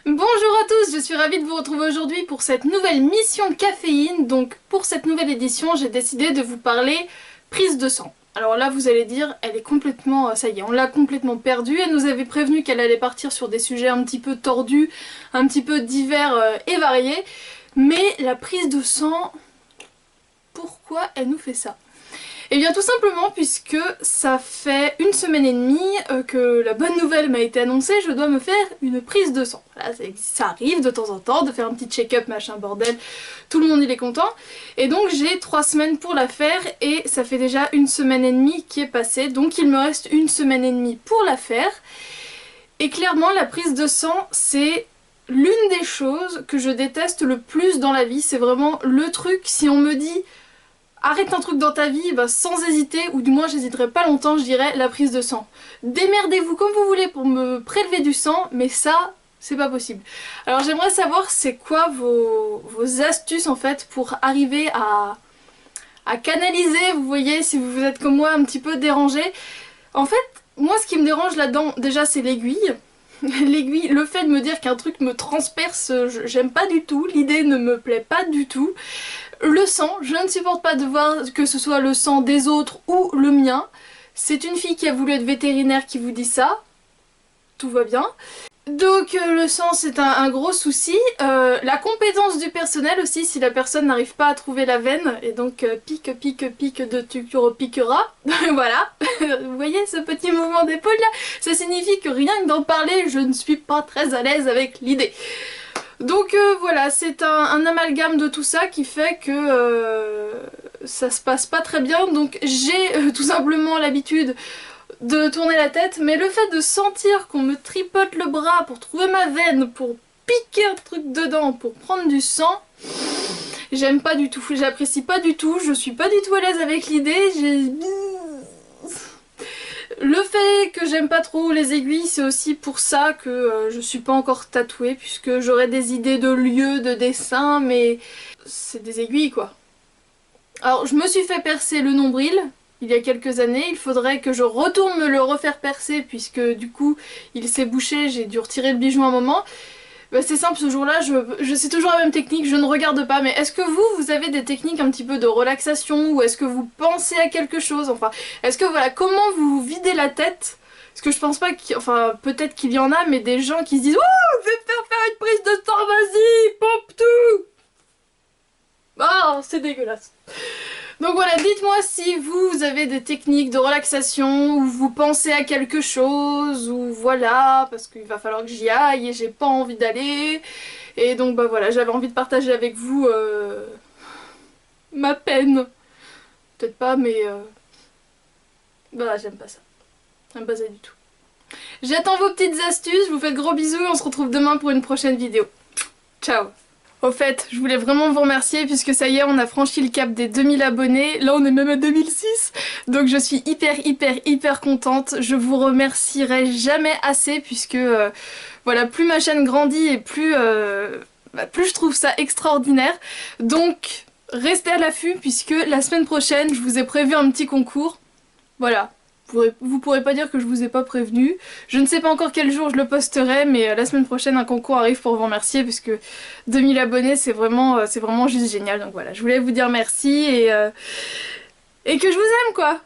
Bonjour à tous, je suis ravie de vous retrouver aujourd'hui pour cette nouvelle mission caféine. Donc pour cette nouvelle édition, j'ai décidé de vous parler prise de sang. Alors là vous allez dire, elle est complètement, ça y est, on l'a complètement perdue. Elle nous avait prévenu qu'elle allait partir sur des sujets un petit peu tordus, un petit peu divers et variés. Mais la prise de sang, pourquoi elle nous fait ça ? Et bien tout simplement puisque ça fait 1 semaine et demie que la bonne nouvelle m'a été annoncée, je dois me faire une prise de sang. Voilà, ça arrive de temps en temps de faire un petit check-up machin bordel, tout le monde il est content. Et donc j'ai 3 semaines pour la faire et ça fait déjà 1 semaine et demie qui est passée, donc il me reste 1 semaine et demie pour la faire. Et clairement la prise de sang c'est l'une des choses que je déteste le plus dans la vie, c'est vraiment le truc, si on me dit arrête un truc dans ta vie, bah, sans hésiter, ou du moins j'hésiterai pas longtemps, je dirais la prise de sang. Démerdez-vous comme vous voulez pour me prélever du sang, mais ça, c'est pas possible. Alors j'aimerais savoir c'est quoi vos astuces en fait pour arriver à canaliser, vous voyez, si vous êtes comme moi un petit peu dérangé. En fait, moi ce qui me dérange là-dedans, déjà c'est l'aiguille. L'aiguille, le fait de me dire qu'un truc me transperce, j'aime pas du tout, l'idée ne me plaît pas du tout. Le sang, je ne supporte pas de voir que ce soit le sang des autres ou le mien. C'est une fille qui a voulu être vétérinaire qui vous dit ça. Tout va bien. Donc le sang c'est un gros souci. La compétence du personnel aussi, si la personne n'arrive pas à trouver la veine, et donc pique de tu repiqueras. Voilà, vous voyez ce petit mouvement d'épaule là, ça signifie que rien que d'en parler, je ne suis pas très à l'aise avec l'idée. Donc voilà, c'est un amalgame de tout ça qui fait que ça se passe pas très bien. Donc j'ai tout simplement l'habitude de tourner la tête, mais le fait de sentir qu'on me tripote le bras pour trouver ma veine, pour piquer un truc dedans, pour prendre du sang, j'aime pas du tout, j'apprécie pas du tout, je suis pas du tout à l'aise avec l'idée, le fait que j'aime pas trop les aiguilles, c'est aussi pour ça que je suis pas encore tatouée, puisque j'aurais des idées de lieux, de dessins, mais c'est des aiguilles quoi. Alors je me suis fait percer le nombril il y a quelques années, il faudrait que je retourne me le refaire percer, puisque du coup il s'est bouché, j'ai dû retirer le bijou un moment. Bah, c'est simple, ce jour-là, c'est toujours la même technique, je ne regarde pas, mais est-ce que vous avez des techniques un petit peu de relaxation, ou est-ce que vous pensez à quelque chose, enfin, est-ce que voilà, comment vous videz la tête? Parce que je pense pas qu'il, enfin, peut-être qu'il y en a, mais des gens qui se disent « Oh, je vais me faire une prise de sang, vas-y, pompe tout !» Ah, c'est dégueulasse. Donc voilà, dites-moi si vous avez des techniques de relaxation, ou vous pensez à quelque chose, ou voilà, parce qu'il va falloir que j'y aille et j'ai pas envie d'aller. Et donc bah voilà, j'avais envie de partager avec vous ma peine. Peut-être pas, mais bah j'aime pas ça. J'aime pas ça du tout. J'attends vos petites astuces, je vous fais de gros bisous et on se retrouve demain pour une prochaine vidéo. Ciao! Au fait, je voulais vraiment vous remercier puisque ça y est, on a franchi le cap des 2000 abonnés. Là, on est même à 2006. Donc je suis hyper contente. Je vous remercierai jamais assez puisque voilà, plus ma chaîne grandit et plus je trouve ça extraordinaire. Donc restez à l'affût puisque la semaine prochaine, je vous ai prévu un petit concours. Voilà. Vous pourrez pas dire que je vous ai pas prévenu. Je ne sais pas encore quel jour je le posterai, mais la semaine prochaine un concours arrive pour vous remercier puisque 2000 abonnés c'est vraiment juste génial. Donc voilà, je voulais vous dire merci et que je vous aime quoi.